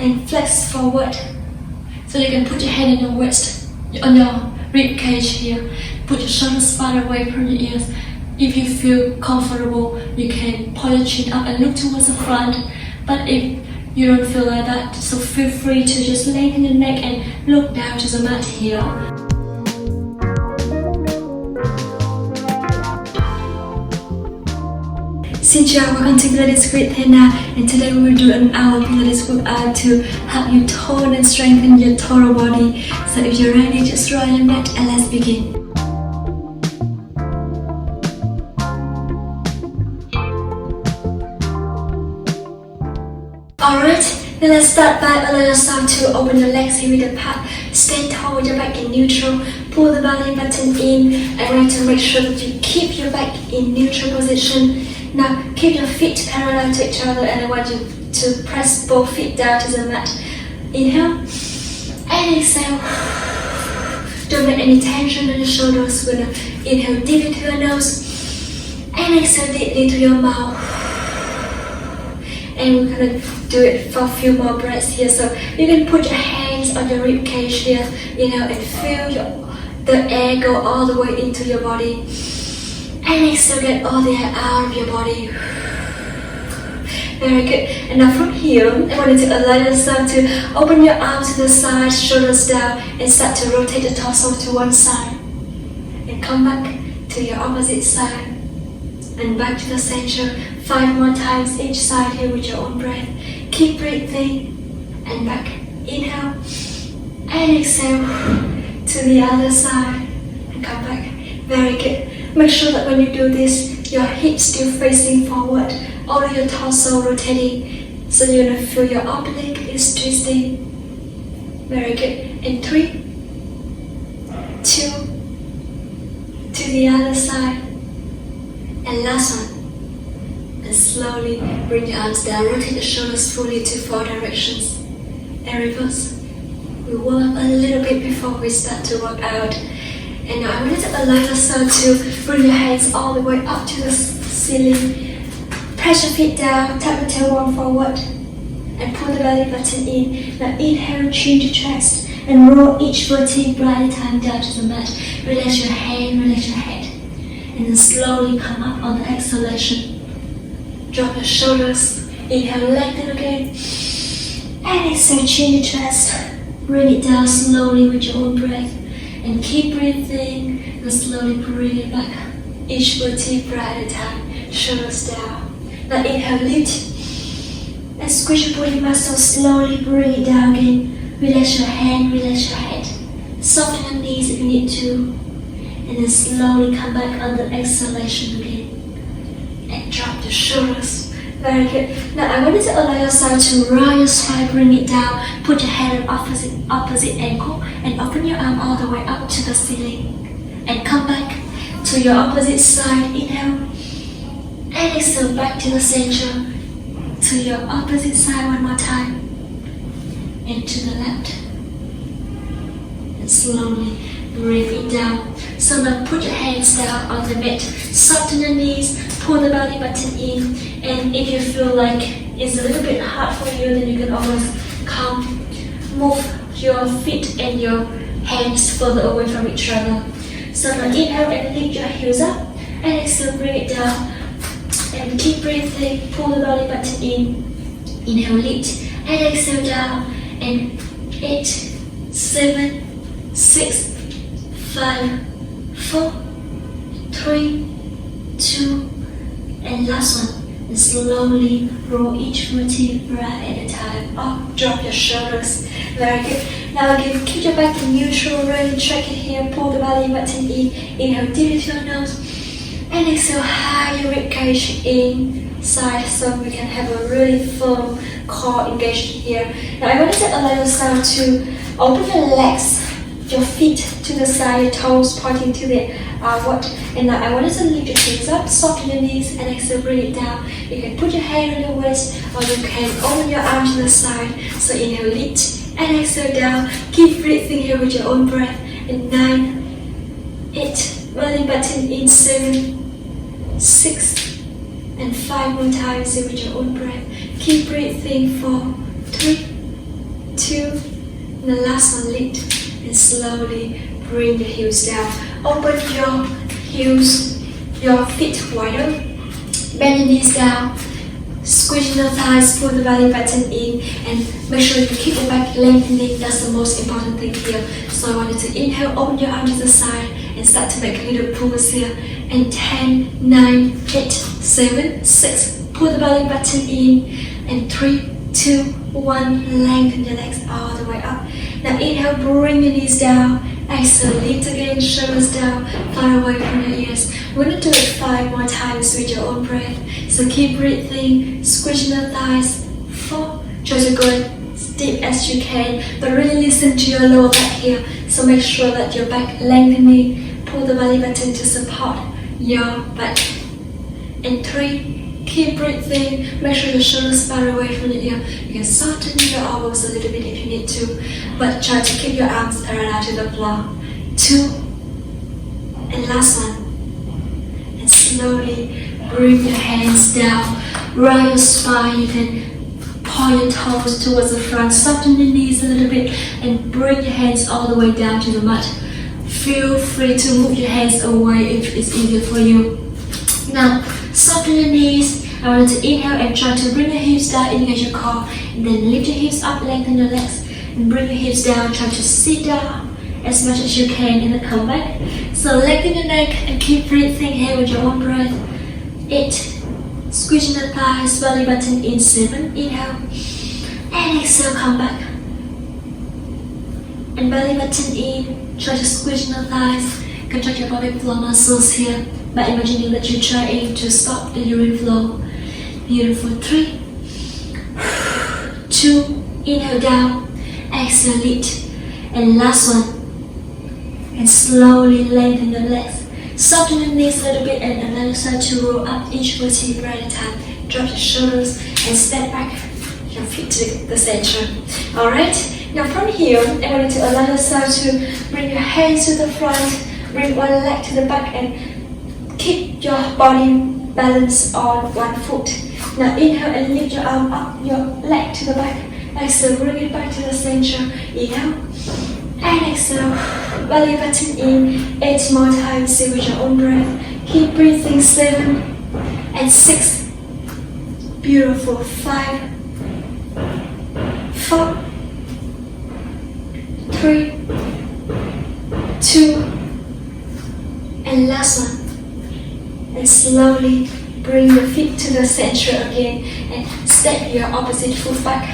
and flex forward. So you can put your hand in your waist, on your rib cage here. Put your shoulders far away from your ears. If you feel comfortable, you can pull your chin up and look towards the front. But if you don't feel like that, so feel free to just lengthen your neck and look down to the mat here. Xin chào, welcome to Pilates with Hannah, and today we will do an hour Pilates workout to help you tone and strengthen your total body. So if you're ready, just roll your mat and let's begin. Alright, then let's start by allow yourself to open your legs here with the pad. Stay tall with your back in neutral. Pull the belly button in and we need to make sure that you keep your back in neutral position. Now keep your feet parallel to each other and I want you to press both feet down to the mat. Inhale and exhale. Don't make any tension in your shoulders. We're gonna inhale deeply to your nose and exhale deeply to your mouth. And we're gonna do it for a few more breaths here. So you can put your hands on your rib cage here, and feel the air go all the way into your body. And exhale, get all the air out of your body. Very good. And now from here, I want you to allow yourself to open your arms to the side, shoulders down, and start to rotate the torso to one side. And come back to your opposite side. And back to the center. 5 more times each side here with your own breath. Keep breathing. And back. Inhale. And exhale to the other side. And come back. Very good. Make sure that when you do this, your hips still facing forward, all of your torso rotating, so you're gonna feel your oblique is twisting. Very good. In 3, 2, to the other side, and last one. And slowly bring your arms down, rotate the shoulders fully to 4 directions, and reverse. We warm up a little bit before we start to work out. And now I want you to allow yourself to bring your hands all the way up to the ceiling. Press your feet down, tap your tailbone forward, and pull the belly button in. Now inhale, chin to chest, and roll each vertebra at a time down to the mat. Relax your hand, relax your head, and then slowly come up on the exhalation. Drop your shoulders. Inhale, lengthen again, and exhale, chin to chest. Bring it down slowly with your own breath. And keep breathing and slowly bring it back. Each vertebra at a time, shoulders down. Now inhale, lift and squeeze your body muscles, slowly bring it down again. Relax your hand, relax your head. Soften your knees if you need to. And then slowly come back on the exhalation again. And drop your shoulders. Very good. Now I want you to allow yourself to roll your spine, bring it down. Put your head on opposite ankle and open your arm all the way up to the ceiling. And come back to your opposite side. Inhale. And exhale back to the center. To your opposite side one more time. And to the left. And slowly breathe it down. So now put your hands down on the mat. Soften your knees. Pull the belly button in, and if you feel like it's a little bit hard for you, then you can always move your feet and your hands further away from each other. So now inhale and lift your heels up, and exhale, bring it down, and keep breathing. Pull the belly button in. Inhale, lift, and exhale down, and 8, 7, 6, 5, 4, 3, 2, and last one. And slowly roll each vertebra at a time. Up, drop your shoulders. Very good. Now again, keep your back in neutral, really track it here. Pull the belly button in. Inhale deep into your nose. And exhale high your rib cage inside so we can have a really firm core engaged here. Now I want you to allow yourself to open your legs, your feet to the side, your toes pointing to the outward. And now I want you to lift your hips up, soften your knees, and exhale, bring it down. You can put your hand on your waist, or you can open your arms to the side. So inhale, lift, and exhale down. Keep breathing here with your own breath. And 9, 8, belly button in 7, 6, and 5 more times here with your own breath. Keep breathing. 4, 3, 2, and the last one, lift, and slowly bring the heels down. Open your heels, your feet wider, bend your knees down, squeeze your thighs, pull the belly button in, and make sure you keep your back lengthening. That's the most important thing here. So I want you to inhale, open your arms to the side, and start to make little pulls here. And 10, 9, 8, 7, 6. Pull the belly button in. And 3, 2, 1. Lengthen your legs all the way up. Now inhale, bring your knees down. Exhale, lift again, shoulders down, far away from your ears. We're going to do it 5 more times with your own breath. So keep breathing, squishing the thighs. 4, try to go as deep as you can, but really listen to your lower back here. So make sure that your back lengthening. Pull the belly button to support your back. And 3, keep breathing. Make sure your shoulders far away from your ear. You can soften your elbows a little bit if you need to, but try to keep your arms parallel to the floor. 2, and last one. And slowly bring your hands down. Round your spine. You can point your toes towards the front. Soften your knees a little bit, and bring your hands all the way down to the mat. Feel free to move your hands away if it's easier for you. Now, soften your knees. I want you to inhale and try to bring your hips down, engage your core, and then lift your hips up, lengthen your legs, and bring your hips down. Try to sit down as much as you can and then come back. So lengthen your neck and keep breathing here with your own breath. 8, squeezing the thighs, belly button in. 7, inhale, and exhale, come back. And belly button in, try to squeeze your thighs, contract your pelvic floor muscles here by imagining that you're trying to stop the urine flow. Beautiful. 3, 2, inhale down, exhale, lift, and last one. And slowly lengthen your legs. Soften your knees a little bit and allow yourself to roll up each vertebra at a time. Drop your shoulders and step back your feet to the center. Alright? Now from here, I want you to allow yourself to bring your hands to the front, bring one leg to the back, and keep your body balanced on one foot. Now inhale and lift your arm up, your leg to the back. Exhale, bring it back to the center. Inhale and exhale. Belly button in. 8 more times. Stay with your own breath. Keep breathing. 7 and 6. Beautiful. 5, 4, 3, 2, and last one. And slowly bring your feet to the center again and step your opposite foot back.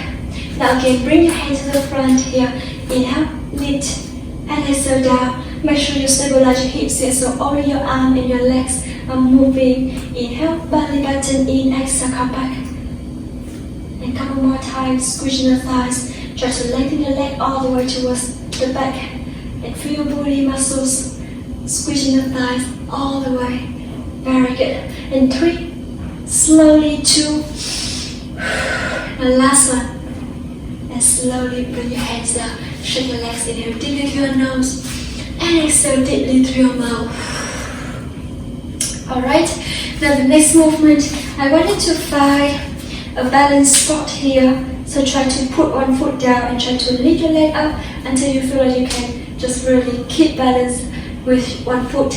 Now again, bring your hands to the front here. Inhale, lift, and exhale down. Make sure you stabilize your hips here, so all your arms and your legs are moving. Inhale, belly button in, exhale, come back. And a couple more times, squeezing the thighs. Try to lengthen your leg all the way towards the back. And feel your body muscles squeezing the thighs all the way. Very good. And 3, slowly. 2, and last one. And slowly bring your hands down. Shake your legs. Inhale deeply through your nose. And exhale deeply through your mouth. Alright. Now the next movement, I want you to find a balanced spot here. So try to put one foot down and try to lift your leg up until you feel like you can just really keep balance with one foot.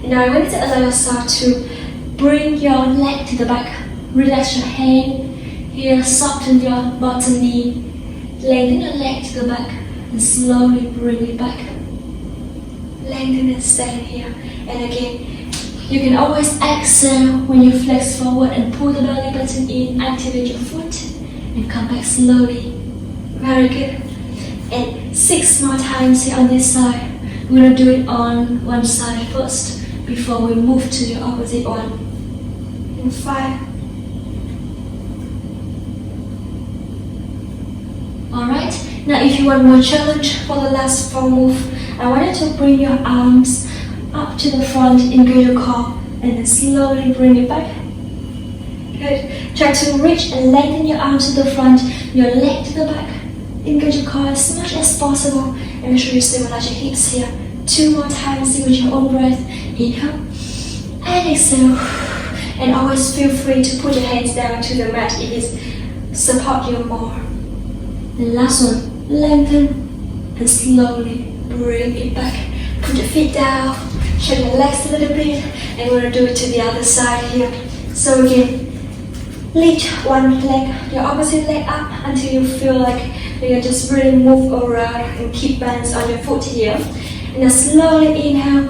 And now I want you to allow yourself to bring your leg to the back. Relax your hand here, soften your bottom knee. Lengthen your leg to the back and slowly bring it back. Lengthen and stand here. And again, you can always exhale when you flex forward and pull the belly button in, activate your foot, and come back slowly. Very good. And 6 more times here on this side. We're going to do it on one side first before we move to the opposite one. And 5. Alright, now if you want more challenge for the last 4 move, I want you to bring your arms up to the front, engage your core, and then slowly bring it back. Good. Try to reach and lengthen your arms to the front, your leg to the back. Engage your core as much as possible, and make sure you stabilize your hips here. 2 more times, with your own breath. Inhale and exhale. And always feel free to put your hands down to the mat if it supports you more. And last one. lengthen, and slowly bring it back. Put your feet down, shake your legs a little bit, and we're gonna do it to the other side here. So again, lift one leg, your opposite leg up until you feel like you can just really move around and keep balance on your foot here. And then slowly inhale,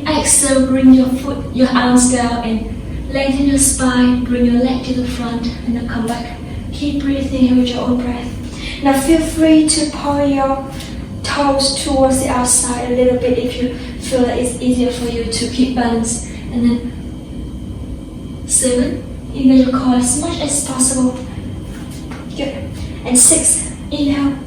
exhale, bring your arms down and lengthen your spine, bring your leg to the front and then come back. Keep breathing here with your own breath. Now feel free to point your toes towards the outside a little bit if you feel that it's easier for you to keep balance. And then 7, inhale your core as much as possible. Good. And 6, inhale,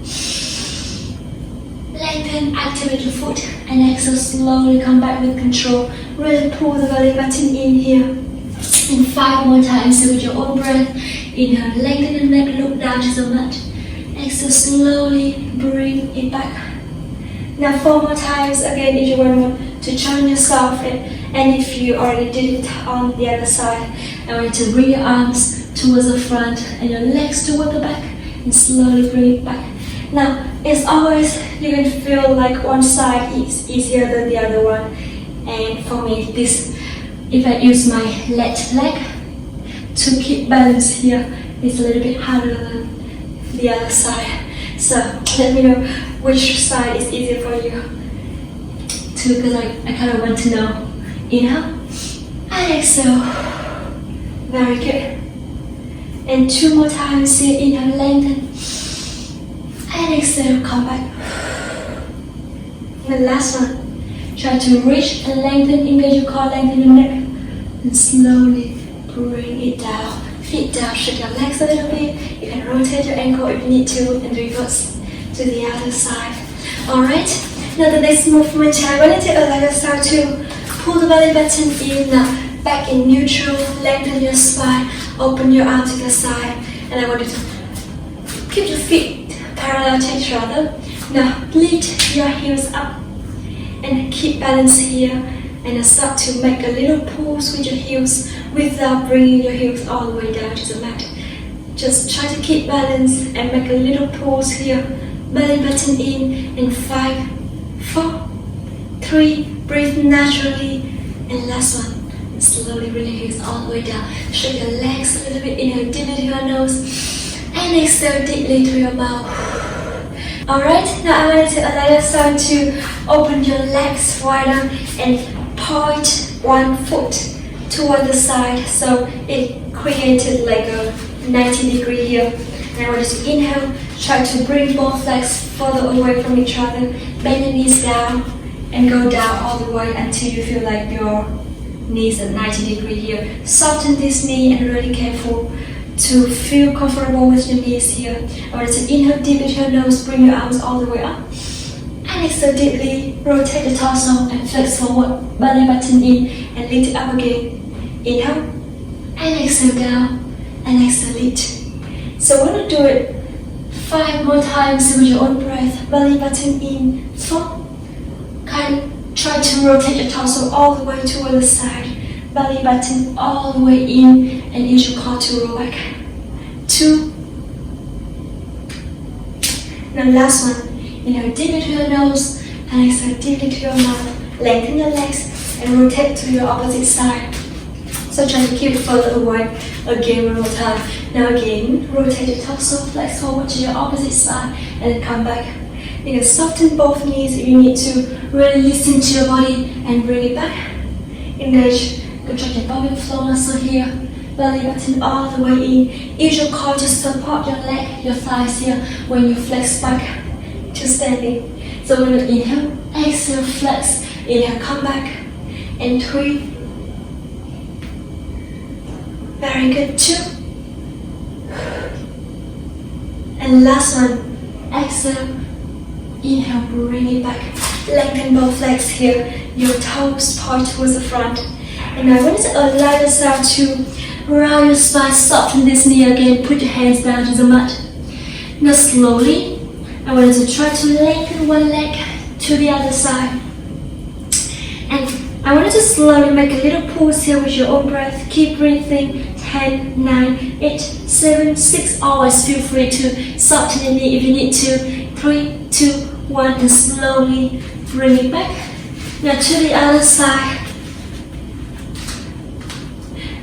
lengthen, activate your foot, and exhale, slowly come back with control. Really pull the belly button in here. And 5 more times with your own breath. Inhale, lengthen the neck, look down to the mat. Exhale, slowly bring it back. Now 4 more times again if you want to challenge yourself, and if you already did it on the other side, I want you to bring your arms towards the front and your legs toward the back and slowly bring it back. Now it's always, you can feel like one side is easier than the other one, and for me this, if I use my left leg to keep balance here, it's a little bit harder than the other side. So let me know which side is easier for you too, because I kind of want to know. Inhale and exhale. Very good. And 2 more times here. Inhale, lengthen, and exhale, come back. And the last one. Try to reach and lengthen, engage your core, lengthen your neck, and slowly bring it down. Feet down, shake your legs a little bit. You can rotate your ankle if you need to, and reverse to the other side. Alright, now the next movement, I want you to allow yourself to pull the belly button in, back in neutral, lengthen your spine, open your arms to the side, and I want you to keep your feet parallel to each other. Now lift your heels up and keep balance here, and start to make a little pulse with your heels without bringing your heels all the way down to the mat. Just try to keep balance and make a little pulse here. Belly button in 5, 4, 3, breathe naturally, and last one, slowly bring your heels all the way down. Shake your legs a little bit, inhale deeply to your nose, and exhale deeply through your mouth. Alright, now I want you to allow yourself to open your legs wider and point one foot toward the side, so it created like a 90-degree here. And I want you to inhale, try to bring both legs further away from each other, bend your knees down and go down all the way until you feel like your knees at 90 degrees here. Soften this knee and really careful to feel comfortable with your knees here. I want you to inhale deep into your nose, bring your arms all the way up. And exhale deeply, rotate the torso and flex forward, belly button in and lift it up again. Inhale and exhale down and exhale lift. So we're going to do it 5 more times with your own breath. Belly button in, 4. Try to rotate your torso all the way toward the side. Belly button all the way in and use your core to roll back. 2. Now last one. Inhale deep into your nose and exhale deep into your mouth. Lengthen your legs and rotate to your opposite side. So try to keep it further away. Again, one more time. Now again, rotate your torso, flex forward to your opposite side, and then come back. You can soften both knees if you need to. Really listen to your body and bring it back. Engage. Contract your pelvic floor muscle here. Belly button all the way in. Use your core to support your leg, your thighs here when you flex back to standing. So we're going to inhale, exhale, flex. Inhale, come back. And 3. Very good. 2. And last one. Exhale. Inhale, bring it back. Lengthen both legs here. Your toes point towards the front. And I want you to allow yourself to round your spine, soften this knee again. Put your hands down to the mat. Now slowly, I want you to try to lengthen one leg to the other side. And I want you to slowly make a little pause here with your own breath. Keep breathing. 10, 9, 8, 7, 6. Always feel free to soften your knee if you need to. 3, 2, 1, and slowly bring it back. Now to the other side.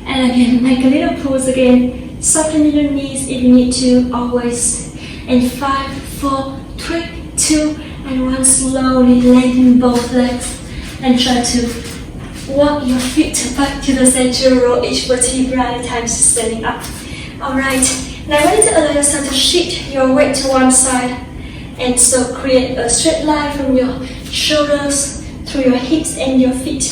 And again, make a little pause again. Soften your knees if you need to, always. And 5, 4, 3, 2, and 1. Slowly lengthen both legs and try to walk your feet back to the center. Roll each vertebra at a time, standing up. Alright, now I want you to allow yourself to shift your weight to one side. And so create a straight line from your shoulders through your hips and your feet.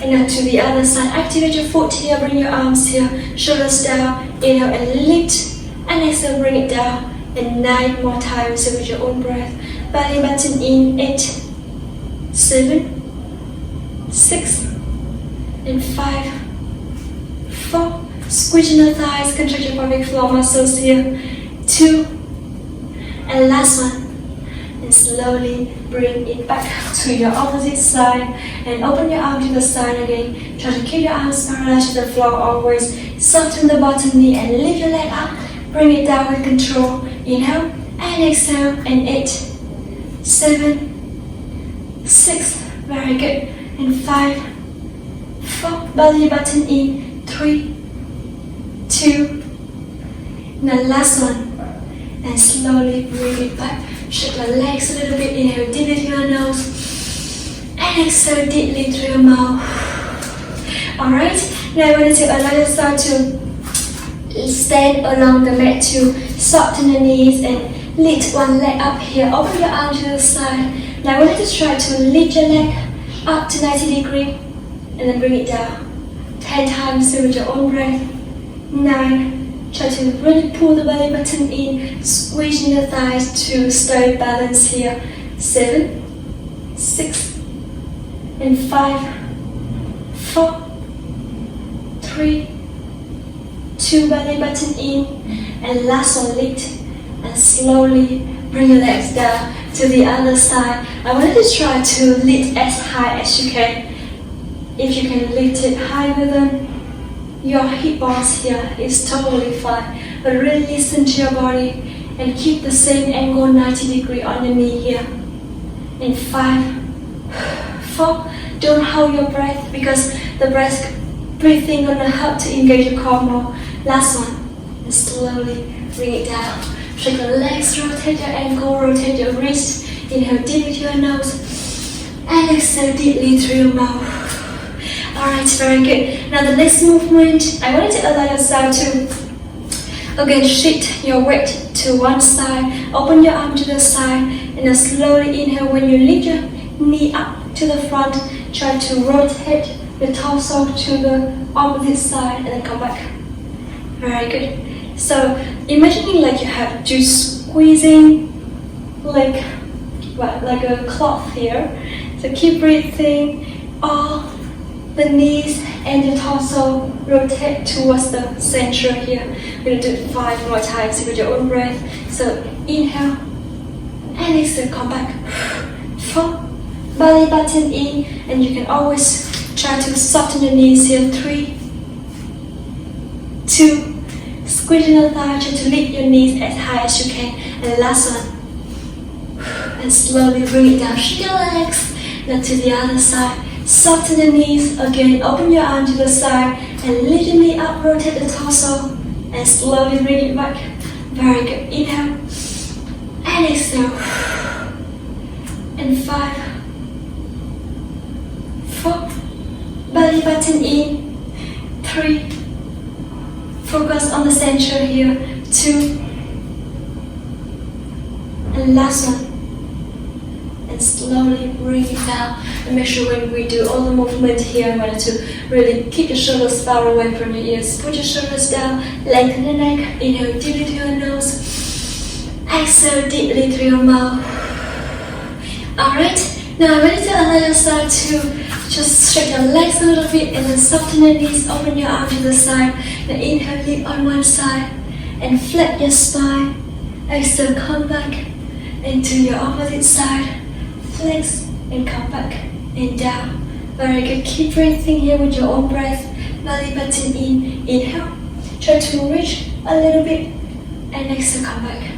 And now to the other side. Activate your foot here, bring your arms here, shoulders down. Inhale and lift. And exhale, bring it down. And 9 more times with your own breath. Belly button in. 8, 7, 6, and 5, 4. Squeeze your thighs, contract your pelvic floor muscles here. 2, and last one. And slowly bring it back to your opposite side and open your arm to the side again. Try to keep your arms parallel to the floor always. Soften the bottom knee and lift your leg up. Bring it down with control. Inhale and exhale. And 8, 7, 6. Very good. And 5, 4. Belly button in. 3, 2. Now last one. And slowly bring it back. Shake your legs a little bit. Inhale deeply through your nose. And exhale deeply through your mouth. Alright. Now I want you to allow yourself to stand along the mat to soften the knees and lift one leg up here. Open your arm to the side. Now I want you to try to lift your leg up to 90 degrees and then bring it down. 10 times with your own breath. 9. Try to really pull the belly button in, squeezing the thighs to stay balanced here. 7, 6, and 5, 4, 3, 2. Belly button in, and last one, lift, and slowly bring your legs down to the other side. I want you to try to lift as high as you can. If you can lift it higher than your hip bones here, is totally fine. But really listen to your body and keep the same angle 90 degrees on the knee here. In 5, 4. Don't hold your breath because the breathing gonna help to engage your core more. Last one. And slowly bring it down. Shake your legs, rotate your ankle, rotate your wrist. Inhale deeply through your nose. And exhale deeply through your mouth. Alright, very good. Now the next movement, I want you to allow yourself to again shift your weight to one side. Open your arm to the side and then slowly inhale. When you lift your knee up to the front, try to rotate the torso to the opposite side and then come back. Very good. So imagining like you have to squeezing like a cloth here. So keep breathing. All the knees and the torso rotate towards the center here. We're going to do it 5 more times with your own breath. So inhale and exhale, come back. 4, belly button in, and you can always try to soften the knees here. 3, 2, squeezing the thigh, try to lift your knees as high as you can. And last one. And slowly bring it down. Shake your legs. Now to the other side. Soften the knees, again open your arm to the side and lift your knee up, rotate the torso and slowly bring it back. Very good. Inhale and exhale. And 5, 4, belly button in. 3, focus on the center here. 2, and last one. And slowly bring it down. And make sure when we do all the movement here, I want you to really keep your shoulders far away from your ears. Put your shoulders down, lengthen the neck. Inhale deeply through your nose. Exhale deeply through your mouth. Alright, now I want you to allow yourself to just stretch your legs a little bit and then soften your knees, open your arm to the side. Now inhale, lift on one side and flat your spine. Exhale, come back into your opposite side. Flex and come back and down. Very good. Keep breathing here with your own breath. Belly button in. Inhale Try to reach a little bit and exhale, come back.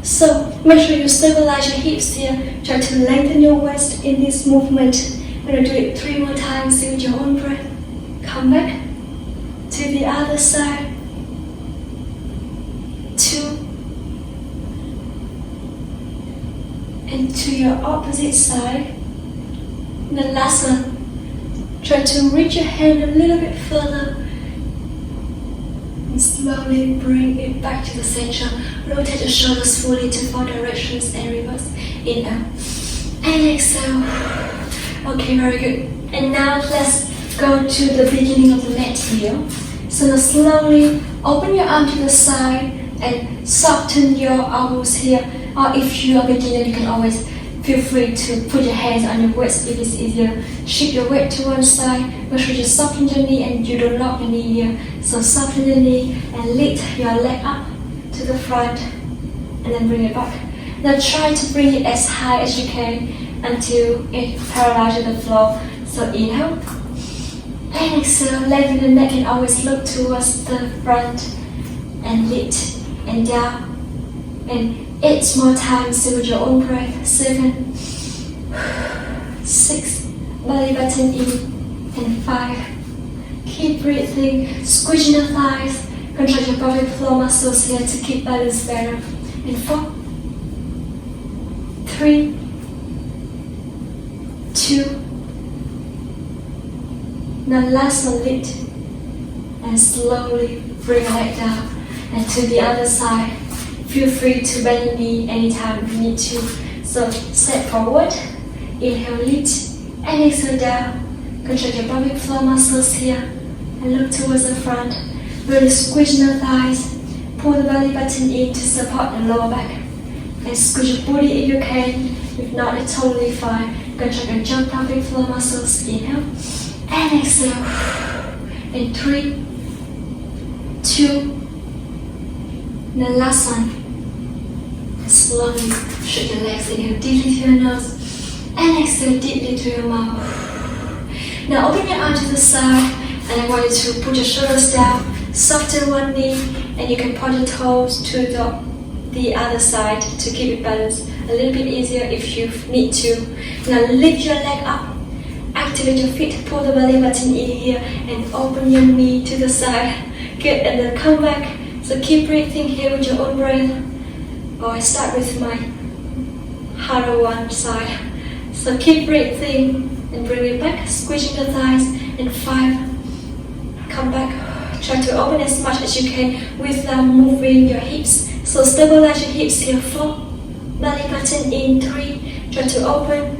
So make sure you stabilize your hips here. Try to lengthen your waist in this movement. We're going to do it 3 more times with your own breath. Come back to the other side. 2. And to your opposite side. And the last one. Try to reach your hand a little bit further. And slowly bring it back to the center. Rotate the shoulders fully to 4 directions and reverse. Inhale. And exhale. Okay, very good. And now let's go to the beginning of the mat here. So now slowly open your arm to the side and soften your elbows here. Or if you are a beginner, you can always feel free to put your hands on your waist if it's easier. Shift your weight to one side. Make sure you soften your knee and you don't lock your knee here. So soften your knee and lift your leg up to the front and then bring it back. Now try to bring it as high as you can until it parallel to the floor. So inhale and exhale. Lengthen the neck and always look towards the front and lift and down. And 8 more times with your own breath. 7, 6, belly button in, and 5. Keep breathing, squeezing the thighs, contract your pelvic floor muscles here to keep balance better. And 4, 3, 2. Now last one, lift and slowly bring your leg down. And to the other side. Feel free to bend your knee anytime you need to. So step forward, inhale, lift, and exhale down. Contract your pelvic floor muscles here and look towards the front. Really squeeze the thighs. Pull the belly button in to support the lower back. And squeeze your body if you can. If not, it's totally fine. Contract your jump pelvic floor muscles. Inhale and exhale. In 3, 2. And the last one. Slowly shake your legs, inhale deeply to your nose and exhale deeply to your mouth. Now open your arm to the side and I want you to put your shoulders down, soften one knee and you can point your toes to the other side to keep it balanced. A little bit easier if you need to. Now lift your leg up, activate your feet, pull the belly button in here and open your knee to the side. Good, and then come back. So keep breathing here with your own breath. I start with my harder one side. So keep breathing and bring it back, squeezing the thighs. And 5, come back. Try to open as much as you can without moving your hips. So stabilize your hips here. 4, belly button in. 3, try to open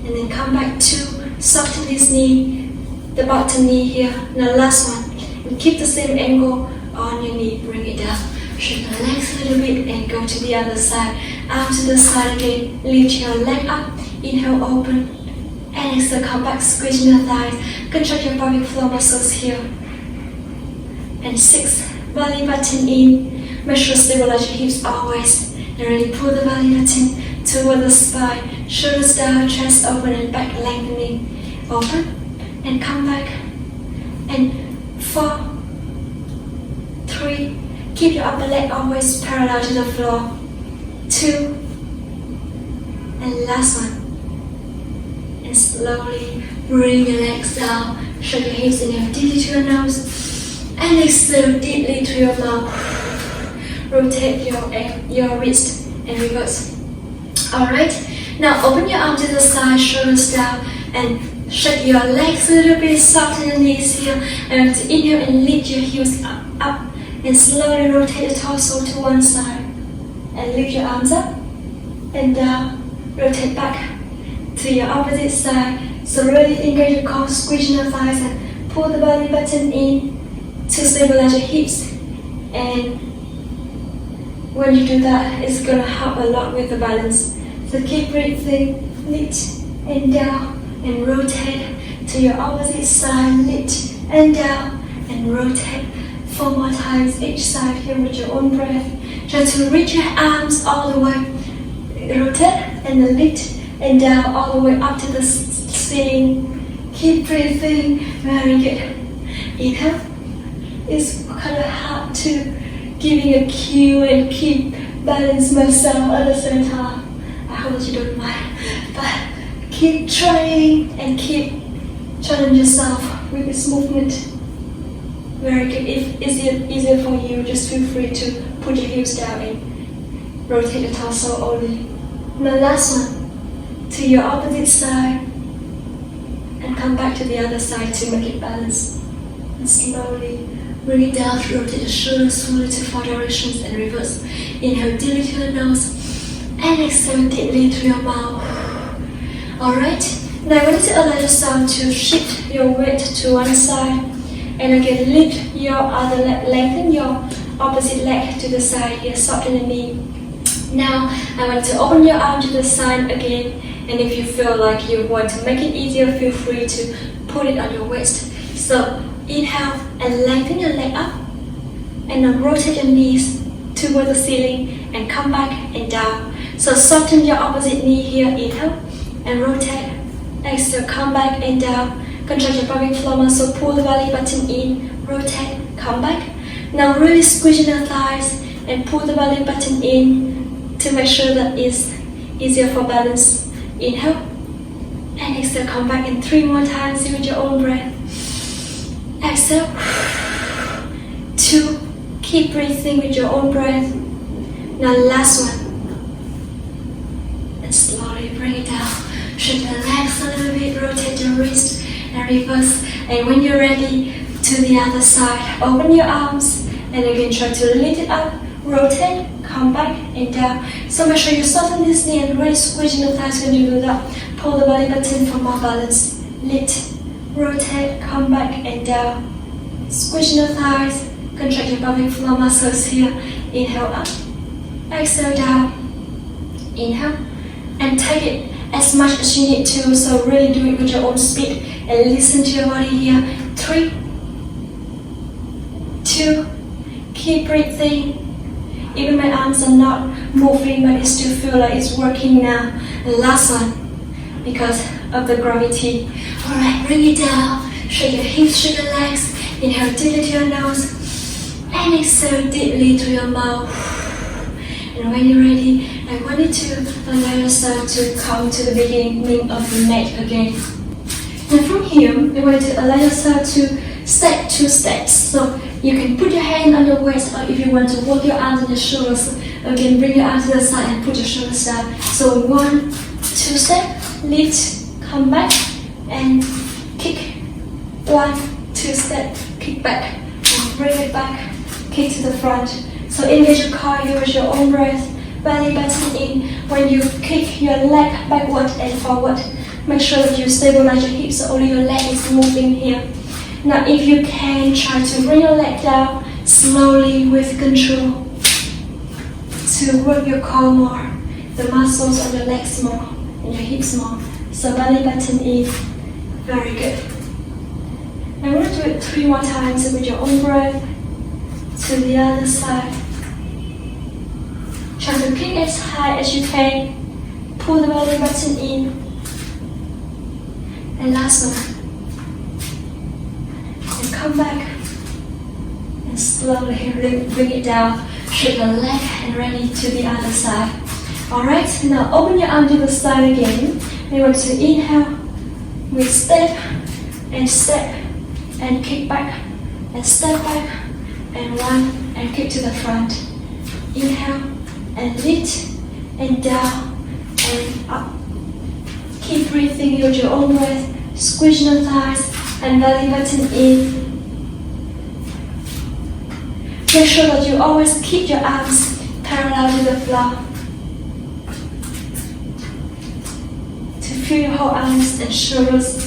and then come back. 2, soften this knee, the bottom knee here. Now last one, and keep the same angle on your knee. Bring it down. Shake the legs a little bit and go to the other side. Arm to the side again. Lift your leg up. Inhale, open. And exhale, come back, squeezing the thighs. Contract your pelvic floor muscles here. And 6, belly button in. Make sure to stabilize your hips always. And really pull the belly button toward the spine. Shoulders down, chest open and back lengthening. Open and come back. And 4, 3, keep your upper leg always parallel to the floor. 2, and last one. And slowly bring your legs down. Shake your hips and your deeply to your nose. And exhale deeply to your mouth. Rotate your wrist and reverse. Alright, now open your arm to the side, shoulders down, and shake your legs a little bit, soften your knees here. And inhale and lift your heels up. And slowly rotate the torso to one side and lift your arms up and down. Rotate back to your opposite side. So really engage your core, squeeze your thighs and pull the belly button in to stabilize your hips. And when you do that, it's going to help a lot with the balance. So keep breathing, lift and down and rotate to your opposite side, lift and down and rotate. 4 more times each side here with your own breath. Try to reach your arms all the way. Rotate and then lift and down all the way up to the ceiling. Keep breathing. Very good. Inhale it's kind of hard to giving a cue and keep balance myself at the same time. I hope that you don't mind, but keep trying and keep challenge yourself with this movement. Very good. If it's easier for you, just feel free to put your heels down and rotate the torso only. Now last one, to your opposite side, and come back to the other side to make it balance. And slowly bring it down, rotate the shoulders slowly to 4 directions and reverse. Inhale deeply through the nose and exhale deeply through your mouth. Alright, now I want you to allow yourself to shift your weight to one side and again lift your other leg, lengthen your opposite leg to the side here, soften the knee. Now I want to open your arm to the side again, and if you feel like you want to make it easier, feel free to put it on your waist. So inhale and lengthen your leg up, and then rotate your knees toward the ceiling and come back and down. So soften your opposite knee here, inhale and rotate. Exhale, come back and down. Contract your pelvic floor muscle, pull the belly button in, rotate, come back. Now really squeeze your thighs and pull the belly button in to make sure that it's easier for balance. Inhale and exhale, come back in 3 more times with your own breath. Exhale. 2, keep breathing with your own breath. Now last one. And slowly bring it down. Shake the legs a little bit, rotate your wrist and reverse. And when you're ready, to the other side, open your arms and again try to lift it up, rotate, come back and down. So make sure you soften this knee and really squeeze your thighs when you do that. Pull the belly button for more balance. Lift, rotate, come back and down. Squeeze your thighs, contract your pelvic floor muscles here. Inhale up, exhale down. Inhale and take it as much as you need to, so really do it with your own speed and listen to your body here. 3, 2, keep breathing. Even my arms are not moving, but I still feel like it's working now. And last one, because of the gravity. Alright, bring it down, shake your hips, shake your legs, inhale deeply to your nose, and exhale deeply through your mouth. And when you're ready, I want you to allow yourself to come to the beginning of the mat again. And from here, I want you to allow yourself to step 2 steps. So you can put your hand on your waist, or if you want to work your arms and your shoulders, again bring your arms to the side and put your shoulders down. So 1, 2 step, lift, come back, and kick. 1, 2 step, kick back, and bring it back, kick to the front. So engage your core here with your own breath, belly button in. When you kick your leg backward and forward, make sure that you stabilize your hips so only your leg is moving here. Now if you can, try to bring your leg down slowly with control to work your core more, the muscles on your legs more, and your hips more. So belly button in, very good. I'm going to do it 3 more times with your own breath. To the other side. Try to kick as high as you can. Pull the belly button in. And last one. And come back. And slowly bring it down. Shake your leg and ready to the other side. Alright, now open your arm to the side again. You want to inhale with step and kick back and step back. And 1 and kick to the front. Inhale and lift and down and up. Keep breathing with your own breath. Squeeze your thighs and belly button in. Make sure that you always keep your arms parallel to the floor. To feel your whole arms and shoulders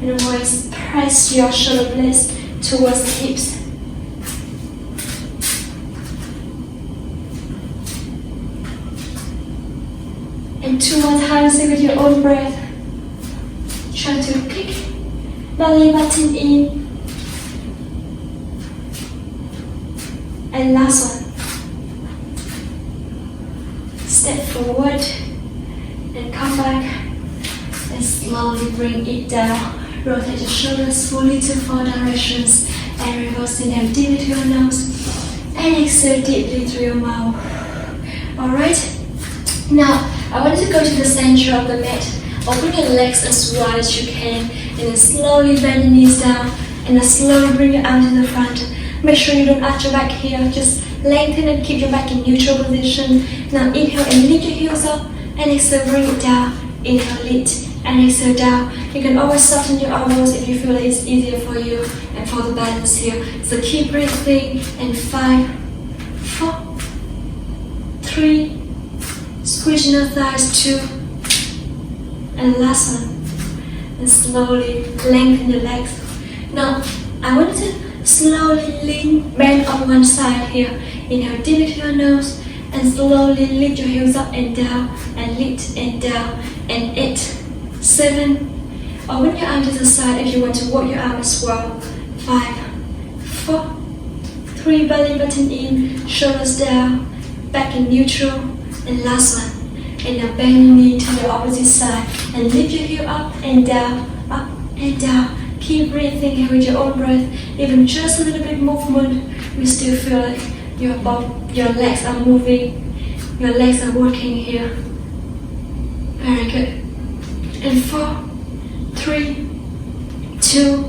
and waist. Press your shoulder blades towards the hips. And 2 more times with your own breath. Try to kick belly button in. And last one. Step forward and come back and slowly bring it down. Rotate your shoulders fully to 4 directions and reverse. Inhale deeply through your nose and exhale deeply through your mouth. Alright, now I want you to go to the center of the mat. Open your legs as wide as you can, and then slowly bend your knees down, and then slowly bring your arms to the front. Make sure you don't arch your back here, just lengthen and keep your back in neutral position. Now inhale and lift your heels up, and exhale, bring it down. Inhale, lift, and exhale down. You can always soften your elbows if you feel that it's easier for you and for the balance here. So keep breathing, and 5, 4, 3, squeeze your thighs, 2, and last one. And slowly lengthen your legs. Now, I want you to slowly lean, bend on one side here. Inhale deeply through your nose, and slowly lift your heels up and down, and lift and down, and 8, 7. Open your arms to the side if you want to walk your arm as well. 5, 4, 3, belly button in, shoulders down, back in neutral, and last one. And now bend your knee to the opposite side and lift your heel up and down, up and down. Keep breathing here with your own breath. Even just a little bit movement, you still feel like your legs are moving, your legs are working here. Very good. And 4, 3, 2,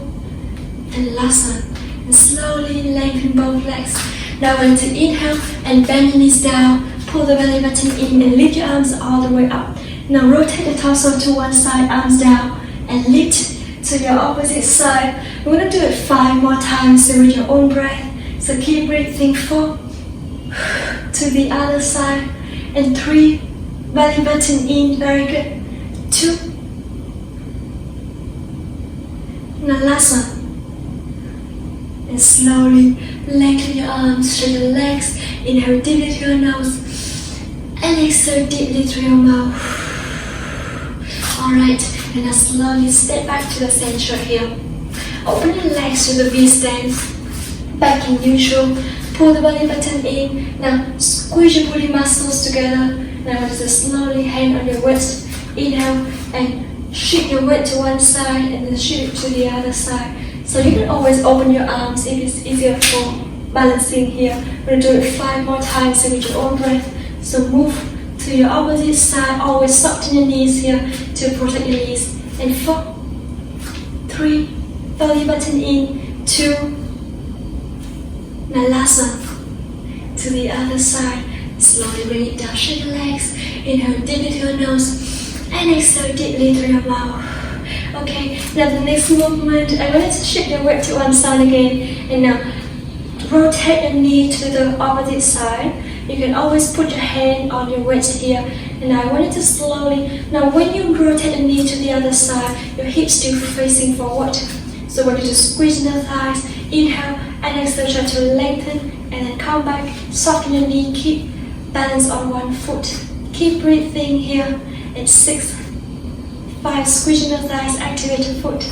and last one. And slowly lengthen both legs. Now I want to inhale and bend your knees down. Pull the belly button in and lift your arms all the way up. Now rotate the torso to one side, arms down, and lift to your opposite side. We're going to do it 5 more times with your own breath. So keep breathing. 4, to the other side, and 3, belly button in, very good. 2, now last one. And slowly lengthen your arms, stretch your legs. Inhale deeply through your nose, and exhale deeply through your mouth. Alright, and now slowly step back to the center here. Open your legs to the V stance, back in neutral. Pull the belly button in. Now squeeze your booty muscles together. Now just slowly hand on your waist. Inhale and shift your weight to one side, and then shift it to the other side. So you can always open your arms if it's easier for balancing here. We're going to do it 5 more times with your own breath. So move to your opposite side, always soften your knees here to protect your knees. And 4, 3, belly button in, 2, now last one, to the other side. Slowly bring it down, shake your legs, inhale deeply through your nose, and exhale deeply through your mouth. Okay, now the next movement, I want you to shift your weight to one side again, and now rotate your knee to the opposite side. You can always put your hand on your waist here, and I want you to slowly, now when you rotate the knee to the other side, your hips still facing forward. So I want you to squeeze the thighs, inhale, and exhale, try to lengthen, and then come back, soften your knee, keep balance on one foot. Keep breathing here, and 6, 5, squeeze the thighs, activate your foot.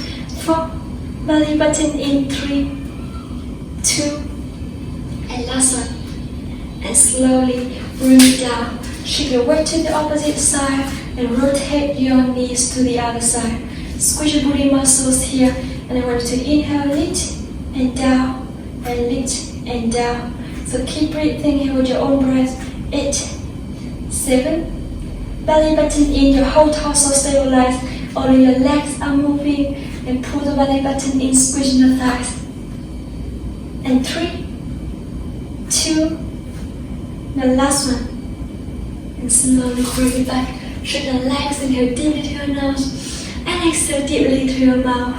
4, belly button in, 3, 2, and last one. And slowly bring it down. Shift your weight to the opposite side and rotate your knees to the other side. Squeeze your booty muscles here, and I want you to inhale, lift and down, and lift and down. So keep breathing here with your own breath. 8, 7, belly button in, your whole torso stabilized, only your legs are moving, and pull the belly button in, squeezing the thighs. And 3, 2, the last one. And slowly bring it back, shake the legs, inhale deeply through your nose, and exhale deeply through your mouth.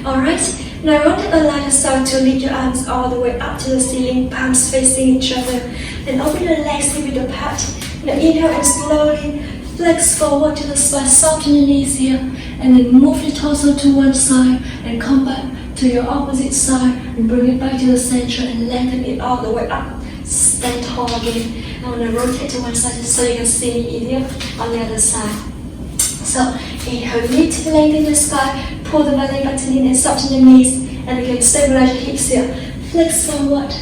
Alright, now I want to allow yourself to lift your arms all the way up to the ceiling, palms facing each other. Then open your legs hip width apart. Now inhale and slowly flex forward to the side, soften your knees here, and then move your torso to one side and come back to your opposite side and bring it back to the center and lengthen it all the way up. Stand tall again. I want to rotate to one side so you can see me easier on the other side. So inhale, lift, lengthen your spine, pull the belly button in and soften your knees, and you can stabilize your hips here. Flex forward.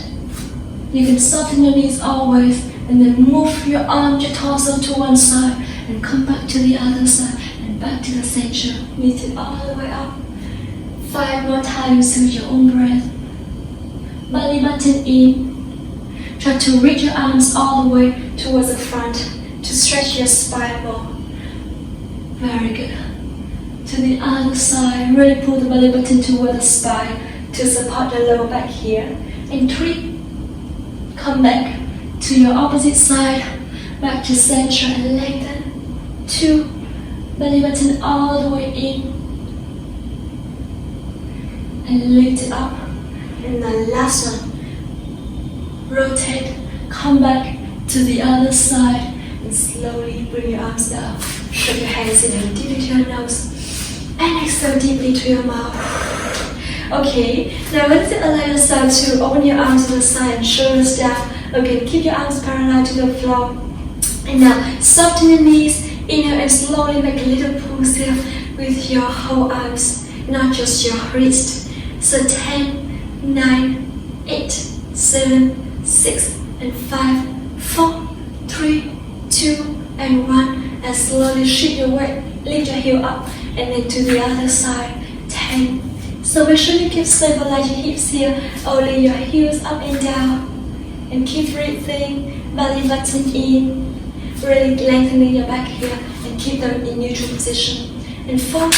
You can soften your knees always, and then move your arm, your torso to one side and come back to the other side and back to the center. Lift it all the way up. 5 more times with your own breath. belly button in. Try to reach your arms all the way towards the front to stretch your spine more. Very good. To the other side, really pull the belly button toward the spine to support the lower back here. And 3, come back to your opposite side, back to center and lengthen. 2, belly button all the way in. And lift it up. And the last one, rotate, come back to the other side, and slowly bring your arms down. Shut your hands in and deep into your nose. And exhale deeply to your mouth. Okay, now let's allow yourself to open your arms to the side and shoulders down. Okay, keep your arms parallel to the floor. And now soften your knees, inhale and slowly make a little pulse here with your whole arms, not just your wrist. So 10, 9, 8, 7, 6, and 5, 4, 3, 2, and 1. And slowly shift your weight, lift your heel up, and then to the other side. 10. So make sure you keep stabilize your hips here, only your heels up and down. And keep breathing, belly button in, really lengthening your back here, and keep them in neutral position. And 4.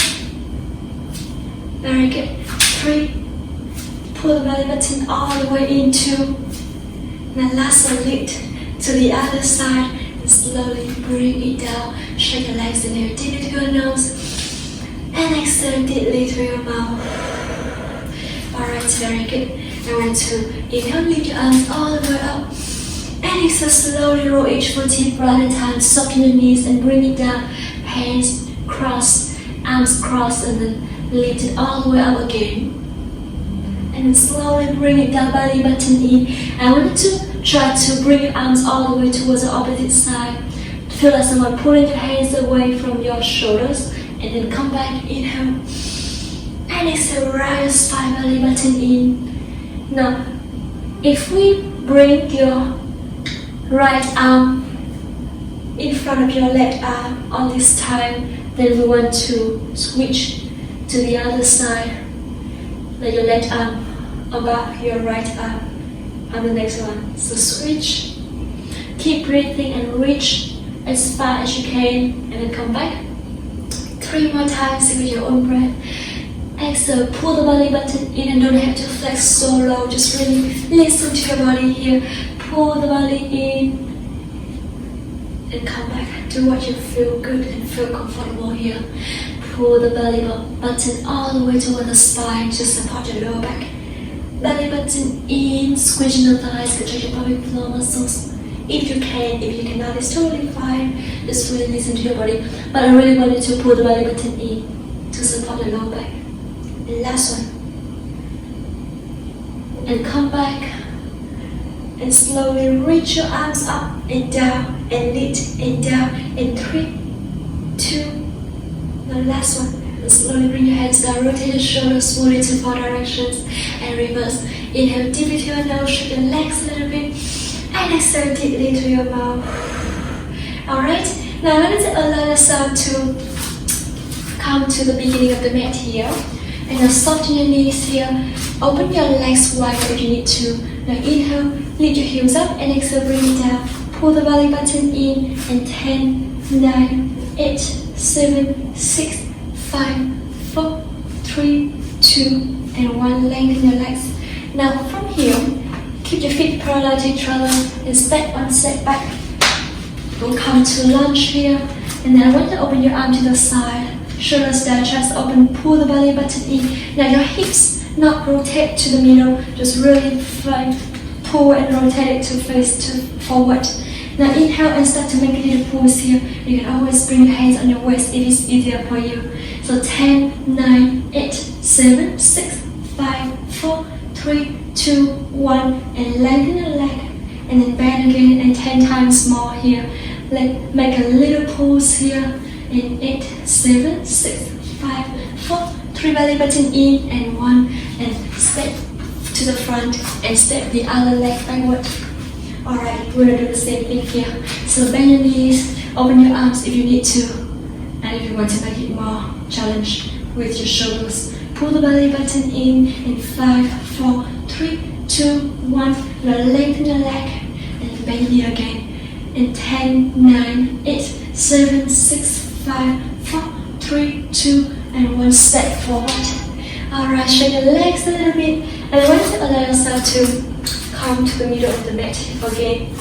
Very good. 3. Pull the belly button all the way in. 2. And last one, lift to the other side and slowly bring it down. Shake your legs in here, deep into your nose. And exhale deeply through your mouth. Alright, very good. I want to inhale, lift your arms all the way up. And exhale, slowly roll each foot in one at a time. Soften your knees and bring it down. Hands crossed, arms crossed, and then lift it all the way up again. And then slowly bring it down, belly button in. I want you to try to bring your arms all the way towards the opposite side. Feel like someone pulling your hands away from your shoulders. And then come back, inhale. And exhale, round your spine, belly button in. Now, if we bring your right arm in front of your left arm on this time, then we want to switch to the other side. Let your left arm above your right arm on the next one. So switch. Keep breathing and reach as far as you can, and then come back. 3 more times with your own breath. Exhale, pull the belly button in and don't have to flex so low. Just really listen to your body here. Pull the belly in and come back. Do what you feel good and feel comfortable here. Pull the belly button all the way toward the spine to support your lower back. Belly button in, squeezing the thighs, contract your pelvic floor muscles. If you can, if you cannot, it's totally fine. Just really listen to your body. But I really wanted to pull the belly button in to support the lower back. And last one. And come back. And slowly reach your arms up and down and lift and down. And 3, 2, the last one. And slowly bring your hands down, rotate your shoulders slowly to 4 directions and reverse. Inhale deeply to your nose, shake your legs a little bit. And exhale deeply to your mouth. Alright, now I want to allow yourself to come to the beginning of the mat here. And now soften your knees here. Open your legs wide if you need to. Now inhale, lift your heels up and exhale, bring it down. Pull the belly button in and 10, 9, 8, 7, 6, 5, 4, 3, 2, and 1. Lengthen your legs. Now from here, keep your feet parallel to each other and step 1 step back. We'll come to lunge here. And then I want to open your arm to the side. Shoulders down, chest open, pull the belly button in. Now your hips not rotate to the middle, just really pull and rotate it to face to forward. Now inhale and start to make a little pulse here. You can always bring your hands on your waist if it's easier for you. So 10, 9, 8, 7, 6, 5, 4, 3, 2, 1, and lengthen your leg. And then bend again and 10 times more here. Make a little pulse here. In 8, 7, 6, 5, 4, 3, belly button in and 1, and step to the front and step the other leg backward. Alright, we're gonna do the same thing here. So bend your knees, open your arms if you need to, and if you want to make it more challenge with your shoulders. Pull the belly button in 5, 4, 3, 2, 1. Now lengthen your leg and bend knee again. In 10, 9, 8, 7, 6, 5, 4, 3, 2, and 1. Step forward. Alright, shake your legs a little bit. And I want you to allow yourself to come to the middle of the mat again.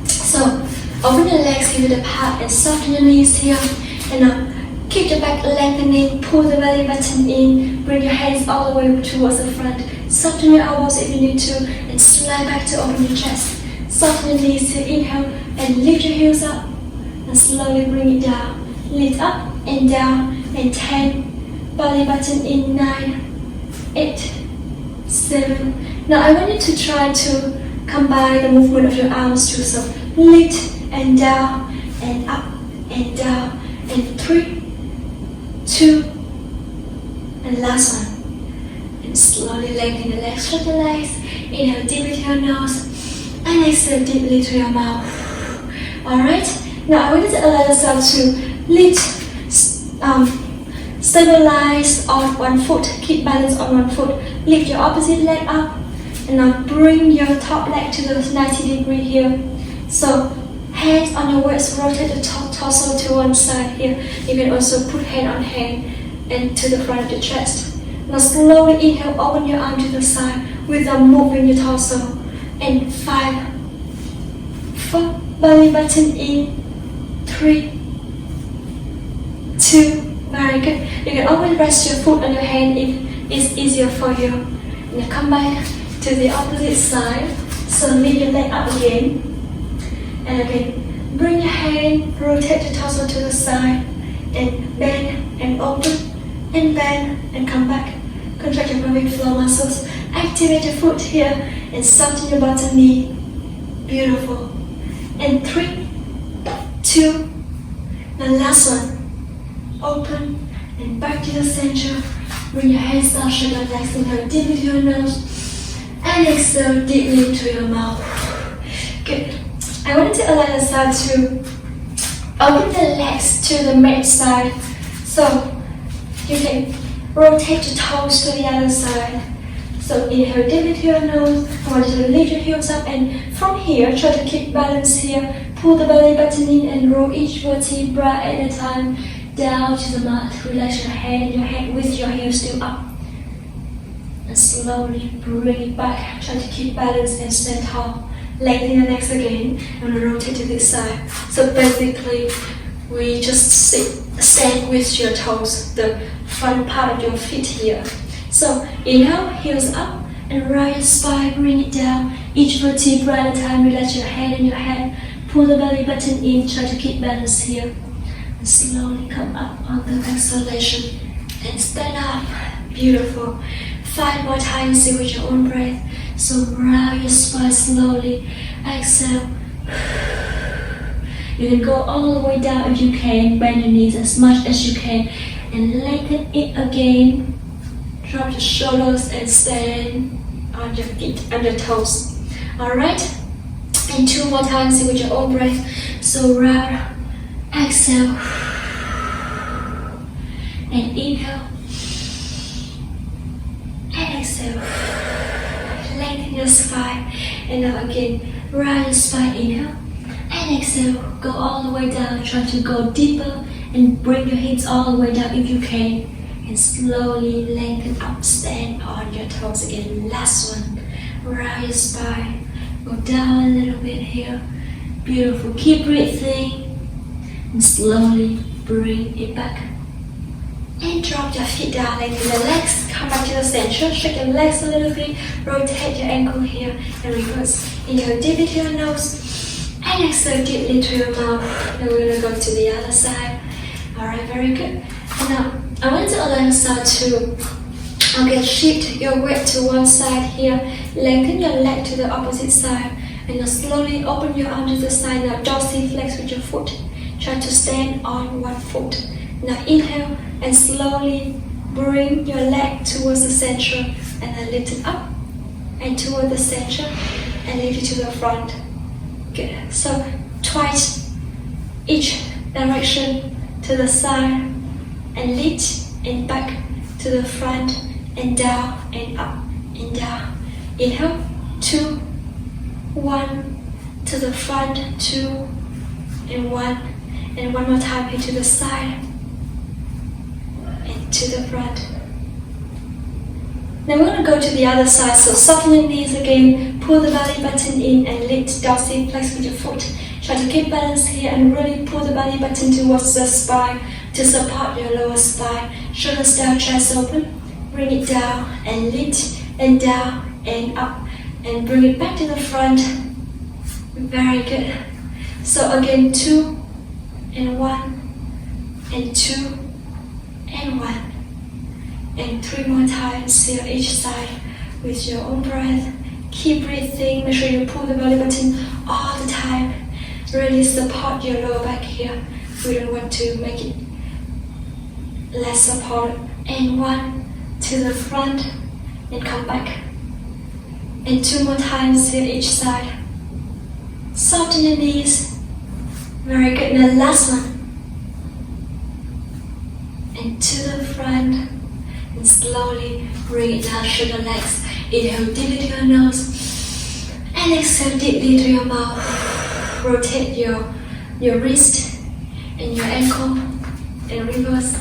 So, open your legs, give it apart, and soften your knees here. And now, keep your back lengthening, pull the belly button in, bring your hands all the way towards the front. Soften your elbows if you need to, and slide back to open your chest. Soften your knees to inhale, and lift your heels up. And slowly bring it down. Lift up and down, and 10. Belly button in, 9, 8, 7. Now I want you to try to combine the movement of your arms too. So lift and down, and up and down, and 3, 2, and last one. And slowly lengthen the legs, stretch the legs. Inhale deeply to your nose, and exhale deeply to your mouth. Alright, now I want you to allow yourself to lift, stabilize on one foot, keep balance on one foot. Lift your opposite leg up, and now bring your top leg to the 90 degree here. So hands on your waist, rotate the torso to one side here. You can also put hand on hand and to the front of the chest. Now slowly inhale, open your arm to the side without moving your torso. And 5, 4, belly button in, 3, 2, very good. You can always rest your foot on your hand if it's easier for you. Now come back to the opposite side. So lift your leg up again. And again, bring your hand, rotate the torso to the side, and bend and open, and bend and come back. Contract your pelvic floor muscles. Activate your foot here and soften your bottom knee. Beautiful. And 3, 2, the last one. Open and back to the center. Bring your hands down, shake your legs, inhale deeply to your nose, and exhale deeply to your mouth. Good. I want you to allow yourself to open the legs to the mat side. So you can rotate the toes to the other side. So inhale deeply to your nose. I want you to lift your heels up, and from here, try to keep balance here. Pull the belly button in and roll each vertebra at a time down to the mat. Relax your head with your heels still up. And slowly bring it back. Try to keep balance and stand tall. Lengthen your legs again and rotate to this side. So basically, we just stand with your toes, the front part of your feet here. So inhale, heels up, and rise your spine, bring it down. Each vertebra at a time, relax your head and your head. Pull the belly button in, try to keep balance here. And slowly come up on the exhalation and stand up. Beautiful. 5 more times, see with your own breath. So round your spine slowly. Exhale. You can go all the way down if you can. Bend your knees as much as you can. And lengthen it again. Drop your shoulders and stand on your feet, on your toes. Alright? And 2 more times with your own breath. So round. Exhale. And inhale. And exhale. Lengthen your spine. And now again, round your spine. Inhale. And exhale. Go all the way down. Try to go deeper and bring your hips all the way down if you can. And slowly lengthen up. Stand on your toes again. Last one. Round your spine. Go down a little bit here. Beautiful. Keep breathing. And slowly bring it back. And drop your feet down, lengthen the legs, come back to the center, shake your legs a little bit, rotate your ankle here, and reverse. Inhale deeply to your nose, and exhale deeply to your mouth. Then we're going to go to the other side. Alright, very good. Now, I want to allow yourself to shift your weight to one side here, lengthen your leg to the opposite side, and now slowly open your arm to the side. Now dorsiflex with your foot. Try to stand on one foot. Now inhale and slowly bring your leg towards the center and then lift it up and toward the center and lift it to the front. Good. So twice each direction to the side and lift and back to the front and down and up and down. Inhale 2, 1, to the front, 2, and 1, and one more time here to the side, and to the front. Now we're going to go to the other side, so soften your knees again, pull the belly button in and lift dorsal flex with your foot. Try to keep balance here and really pull the belly button towards the spine to support your lower spine. Shoulders down, chest open, bring it down and lift and down and up and bring it back to the front. Very good. So again, 2 and 1 and 2 and 1. And 3 more times here each side with your own breath. Keep breathing, make sure you pull the belly button all the time. Really support your lower back here. We don't want to make it less support. And 1 to the front and come back. And 2 more times here each side. Soften your knees. Very good. Now last one. And to the front. And slowly bring it down, shoulder legs. Inhale deeply to your nose. And exhale deeply to your mouth. Rotate your wrist and your ankle. And reverse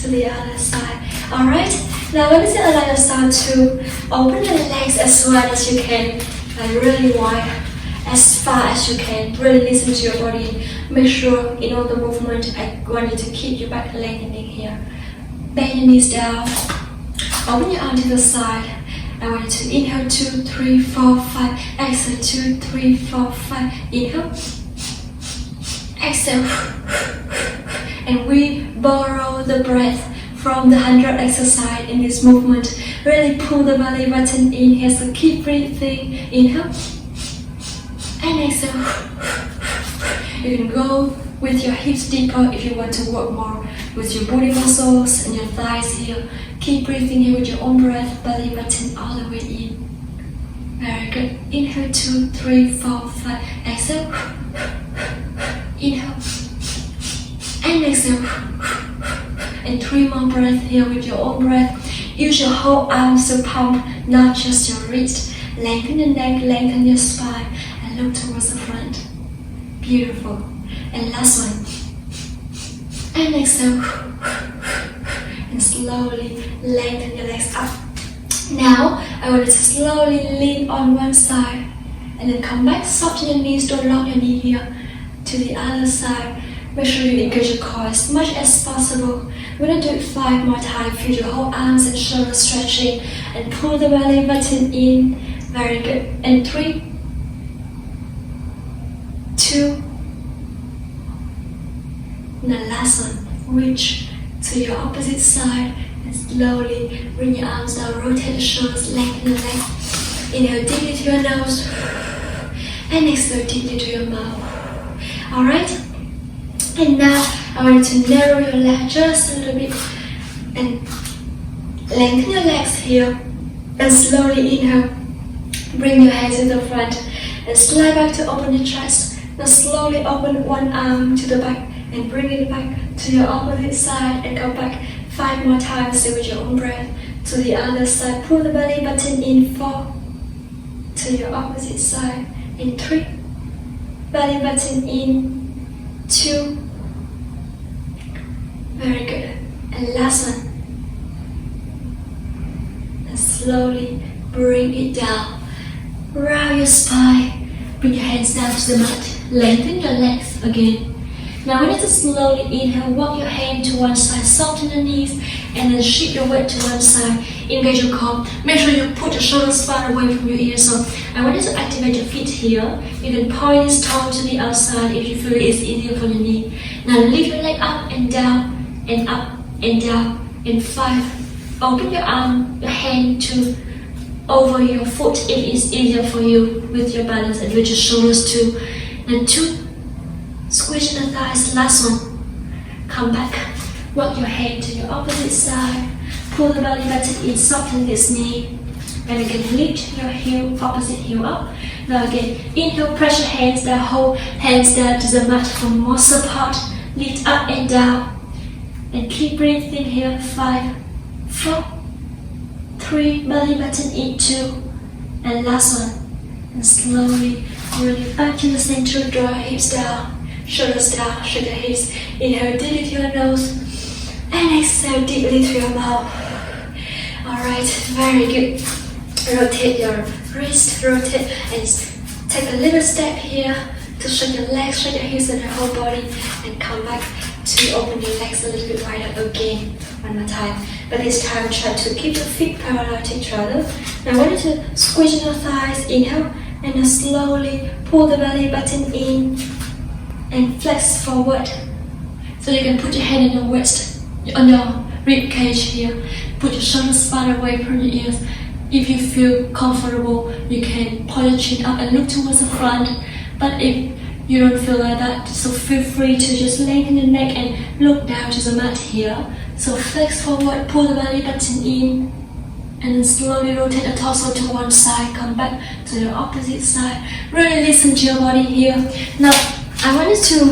to the other side. Alright, now when you allow yourself to open the legs as wide as you can. Like really wide. As far as you can. Really listen to your body. Make sure in all the movement I want you to keep your back lengthening here. Bend your knees down. Open your arm to the side. I want you to inhale 2, 3, 4, 5. Exhale 2, 3, 4, 5. Inhale. Exhale. And we borrow the breath from the 100 exercise in this movement. Really pull the belly button in here. So keep breathing. Inhale. And exhale. You can go with your hips deeper if you want to work more with your body muscles and your thighs here. Keep breathing here with your own breath, belly button all the way in. Very good. Inhale 2, 3, 4, 5. Exhale. Inhale. And exhale. And 3 more breaths here with your own breath. Use your whole arms to pump, not just your wrist. Lengthen your neck, lengthen your spine, and look towards the front. Beautiful. And last one. And exhale. And slowly lengthen your legs up. Now, I want you to slowly lean on one side. And then come back, soften your knees, don't lock your knee here. To the other side. Make sure you engage your core as much as possible. We're going to do it 5 more times. Feel your whole arms and shoulders stretching. And pull the belly button in. Very good. And 3, 2, and the last one, reach to your opposite side and slowly bring your arms down, rotate the shoulders, lengthen the legs. Inhale deeply to your nose and exhale deeply to your mouth. Alright? And now I want you to narrow your leg just a little bit and lengthen your legs here and slowly inhale. Bring your hands to the front and slide back to open your chest. Now slowly open one arm to the back and bring it back to your opposite side and come back 5 more times with your own breath to the other side. Pull the belly button in 4 to your opposite side in 3. Belly button in 2. Very good. And last one. And slowly bring it down. Round your spine. Bring your hands down to the mat. Lengthen your legs again. Now I want you to slowly inhale, walk your hand to one side, soften your knees, and then shift your weight to one side, engage your core. Make sure you put your shoulders far away from your ears. So I want you to activate your feet here. You can point this toe to the outside if you feel it is easier for your knee. Now lift your leg up and down, and up and down, in 5. Open your arm, your hand to over your foot if it's easier for you with your balance, and with your shoulders too. And 2. Squeeze the thighs, last one. Come back, walk your hand to your opposite side. Pull the belly button in, soften this knee. And again, lift your heel, opposite heel up. Now again, inhale, press your hands down, hold hands down to the mat for more support. Lift up and down. And keep breathing here, 5, 4, 3, belly button in 2, And last one. And slowly bring it back to the center, draw your hips down, shoulders down, shake your hips. Inhale deeply through your nose and exhale deeply through your mouth. Alright, very good. Rotate your wrist, rotate and take a little step here to shake your legs, shake your hips and your whole body, and come back to open your legs a little bit wider again. One more time. But this time try to keep your feet parallel to each other. Now I want you to squeeze your thighs, inhale, and then slowly pull the belly button in and flex forward. So you can put your hand on your waist, on your rib cage here. Put your shoulders far away from your ears. If you feel comfortable, you can point your chin up and look towards the front. But if you don't feel like that, so feel free to just lengthen your neck and look down to the mat here. So flex forward, pull the belly button in, and then slowly rotate the torso to one side, come back to the opposite side. Really listen to your body here. Now, I want you to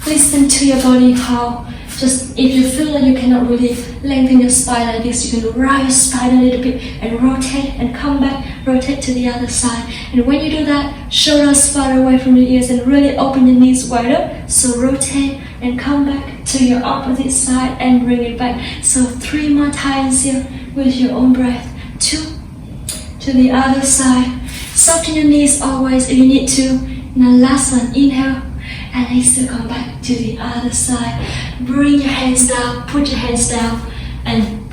listen to your body how, just if you feel like you cannot really lengthen your spine like this, you can rise your spine a little bit and rotate and come back, rotate to the other side. And when you do that, shoulders far away from your ears and really open your knees wider. So rotate and come back to your opposite side and bring it back. So 3 more times here with your own breath. 2 to the other side. Soften your knees always if you need to. Now last one, inhale. And exhale, come back to the other side. Bring your hands down, put your hands down, and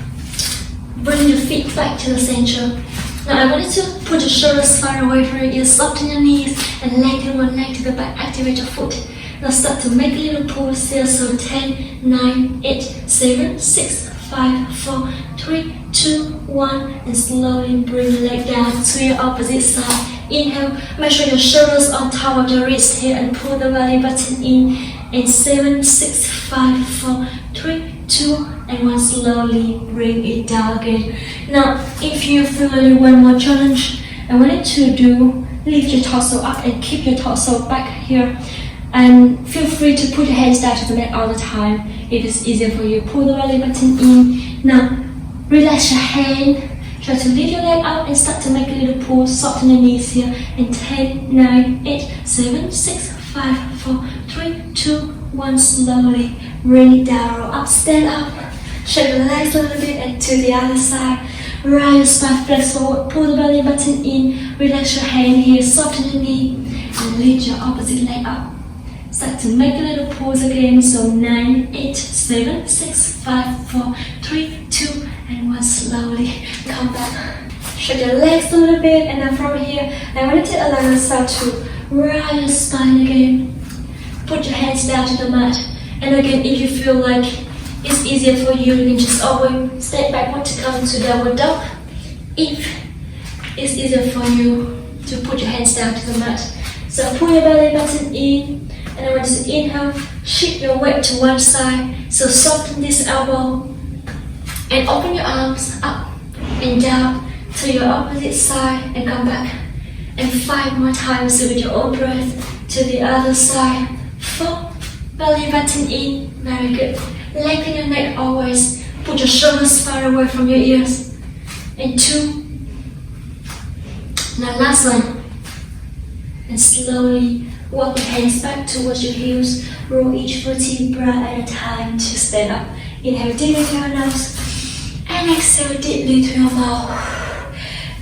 bring your feet back to the center. Now I want you to put your shoulders far away from your ears, soften your knees, and lengthen one leg to the back, activate your foot. Now start to make a little pause here, so 10, 9, 8, 7, 6, 5, 4, 3, 2, 1, and slowly bring the leg down to your opposite side. Inhale, make sure your shoulders on top of your wrist here and pull the belly button in 7, 6, 5, 4, 3, 2, and 1. Slowly bring it down again. Now, if you feel like you want more challenge, I want you to do lift your torso up and keep your torso back here. And feel free to put your hands down to the mat all the time if it's easier for you. Pull the belly button in. Now, relax your hand. Try to lift your leg up and start to make a little pull. Soften your knees here. In 10, 9, 8, 7, 6, 5, 4, 3, 2, 1. Slowly bring it down. Roll up, stand up. Shake your legs a little bit and to the other side. Rise your spine, flex forward. Pull the belly button in. Relax your hand here. Soften your knee and lift your opposite leg up. Start to make a little pause again. So 9, 8, 7, 6, 5, 4, 3, 2, and 1. Slowly come back. Shake your legs a little bit, and then from here, I want you to allow yourself to rise your spine again. Put your hands down to the mat. And again, if you feel like it's easier for you, you can just always step backward to come to downward dog. If it's easier for you to put your hands down to the mat. So pull your belly button in. And I want you to inhale, shift your weight to one side. So soften this elbow and open your arms up and down to your opposite side and come back. And 5 more times with your own breath to the other side. 4, belly button in, very good. Lengthen your neck always. Put your shoulders far away from your ears. And 2. Now last one. And slowly walk your hands back towards your heels. Roll each vertebra at a time to stand up. Inhale deeply through your nose and exhale deeply through your mouth.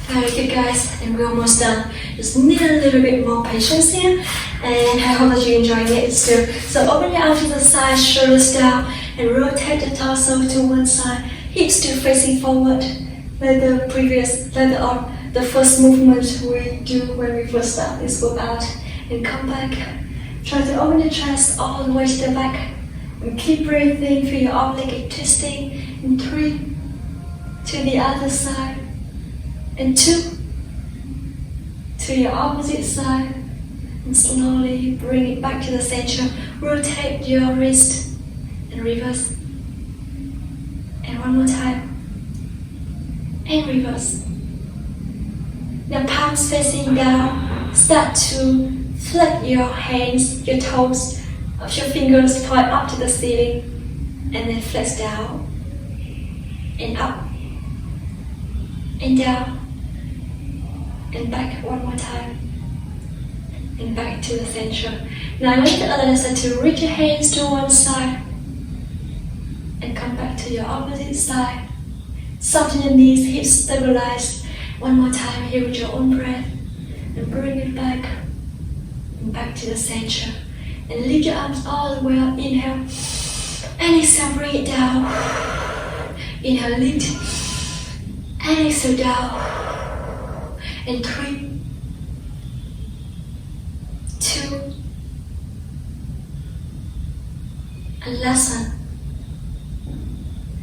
Very good, guys, and we're almost done. Just need a little bit more patience here, and I hope that you enjoyed it still. So open your arms to the side, shoulders down, and rotate the torso to one side. Hips still facing forward, like the first movement we do when we first start this workout. And come back. Try to open the chest all the way to the back. And keep breathing through your oblique twisting. In 3, to the other side. And 2, to your opposite side. And slowly bring it back to the center. Rotate your wrist and reverse. And one more time. And reverse. Now palms facing down. Start to flex your hands, your toes, of your fingers point up to the ceiling, and then flex down, and up, and down, and back one more time. And back to the center. Now I want the other side to reach your hands to one side and come back to your opposite side. Soften your knees, hips stabilize. One more time here with your own breath. And bring it back. And back to the center. And lift your arms all the way up. Inhale. And exhale, bring it down. Inhale, lift. And exhale, down. And 3, 2, and last one.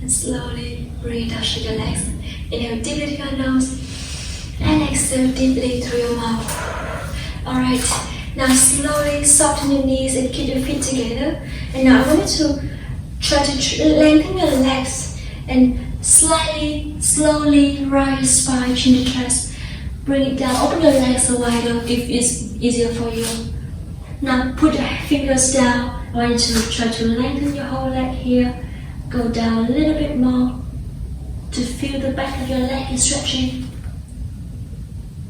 And slowly bring it down, shake your legs. Inhale deeply through your nose. And exhale deeply through your mouth. Alright, now slowly soften your knees and keep your feet together. And now I want you to try to lengthen your legs and slightly, slowly rise your spine, chin your chest. Bring it down, open your legs wider if it's easier for you. Now put your fingers down. I want you to try to lengthen your whole leg here. Go down a little bit more to feel the back of your leg is stretching.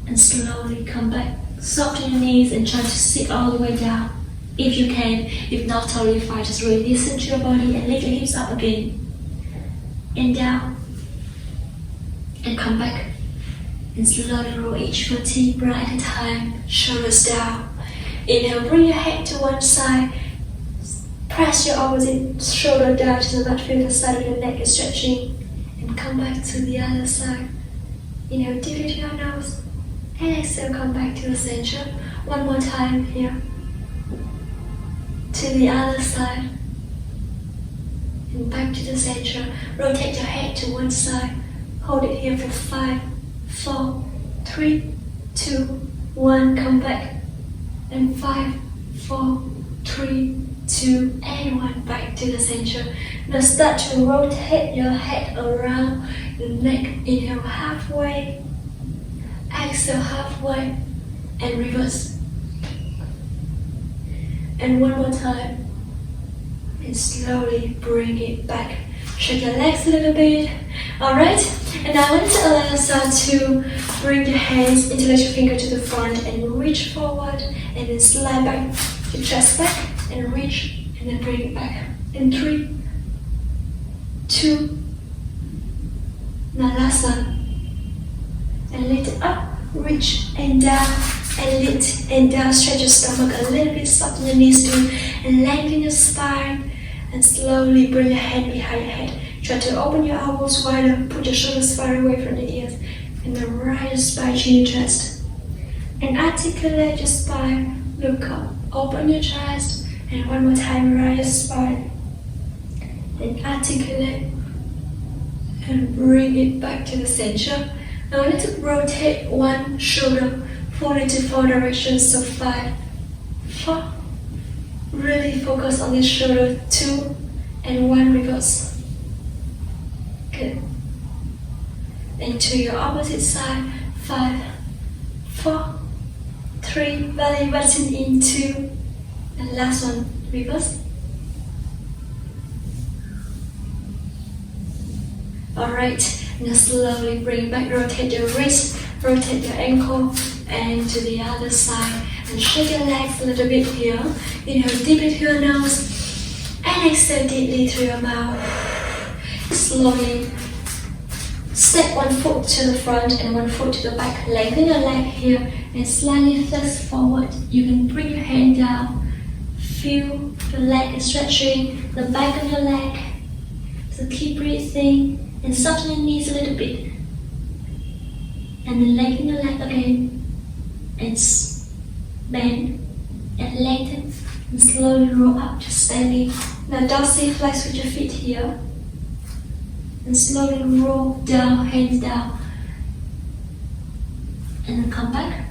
And slowly come back. Soften your knees and try to sit all the way down. If you can, if not, totally fine. Just really listen to your body and lift your hips up again. And down. And come back. And slowly roll each vertebra at a time. Shoulders down. Inhale, bring your head to one side. Press your opposite shoulder down to the left, feel the side of your neck is stretching. And come back to the other side. Inhale deeply to your nose. And exhale, come back to the center. One more time here. To the other side. And back to the center. Rotate your head to one side. Hold it here for 5, 4, 3, 2, 1. Come back. And 5, 4, 3, 2, and 1. Back to the center. Now start to rotate your head around the neck. Inhale halfway. Exhale halfway. And reverse. And one more time. And slowly bring it back. Shake your legs a little bit. Alright? And now I want to allow yourself to bring your hands, interlace your finger to the front and reach forward. And then slide back your chest back and reach. And then bring it back. In 3, 2. Now last one. And lift it up, reach and down. And lift and down, stretch your stomach a little bit, soften your knees too, and lengthen your spine. And slowly bring your hand behind your head. Try to open your elbows wider, put your shoulders far away from the ears. And then rise your spine, chin your chest. And articulate your spine, look up, open your chest. And one more time, rise your spine. And articulate. And bring it back to the center. Now I want you to rotate one shoulder fully to 4 directions, so 5, 4. Really focus on this shoulder, 2, and 1 reverse. Good. And to your opposite side, 5, 4, 3, belly button in 2, and last one, reverse. Alright, now slowly bring back, rotate your wrist, rotate your ankle, and to the other side. And shake your legs a little bit here. Inhale deeply through your nose. And exhale deeply through your mouth. Slowly step one foot to the front and one foot to the back. Lengthen your leg here and slightly flex forward. You can bring your hand down. Feel the leg is stretching, the back of your leg. So keep breathing and soften your knees a little bit. And then lengthen your leg again. And bend and lengthen and slowly roll up to standing. Now dorsal flex with your feet here. And slowly roll down, hands down. And then come back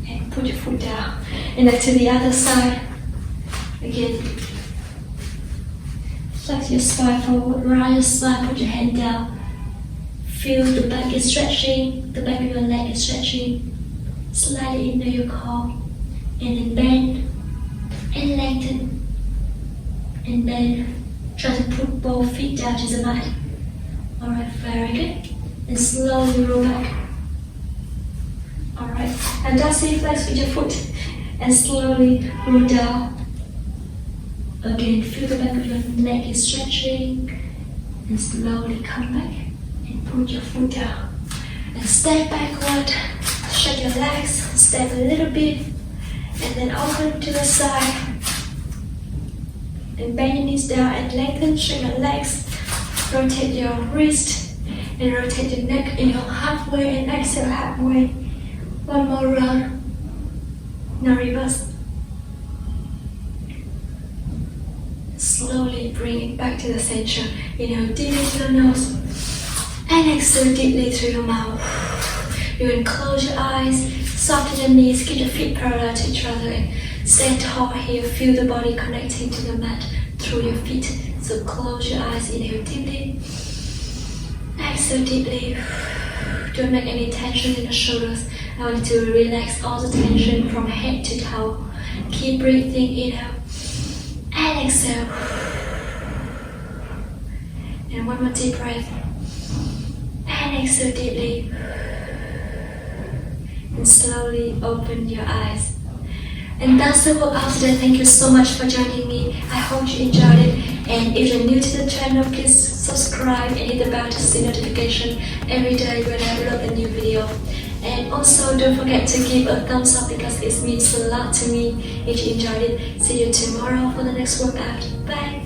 and put your foot down. And then to the other side. Again. Flex your spine forward, rise your spine, put your hand down. Feel the back is stretching, the back of your leg is stretching. Slightly into your core. And then bend and lengthen. And then try to put both feet down to the mat. Alright, very good. And slowly roll back. Alright, and that's it. Flex with your foot and slowly roll down. Again, feel the back of your neck is stretching, and slowly come back and put your foot down. And step backward, shake your legs, step a little bit, and then open to the side. And bend your knees down and lengthen, shake your legs, rotate your wrist, and rotate your neck. Inhale halfway and exhale halfway. One more round. Now reverse. Slowly bring it back to the center. Inhale deeply through the nose and exhale deeply through your mouth. You can close your eyes, soften your knees, keep your feet parallel to each other, and stand tall here. Feel the body connecting to the mat through your feet. So close your eyes, inhale deeply, exhale deeply. Don't make any tension in the shoulders. I want you to relax all the tension from head to toe. Keep breathing, inhale and exhale. And one more deep breath. And exhale deeply. And slowly open your eyes. And that's the workout today. Thank you so much for joining me. I hope you enjoyed it. And if you're new to the channel, please subscribe and hit the bell to see notification every day when I upload a new video. And also don't forget to give a thumbs up because it means a lot to me if you enjoyed it. See you tomorrow for the next workout. Bye!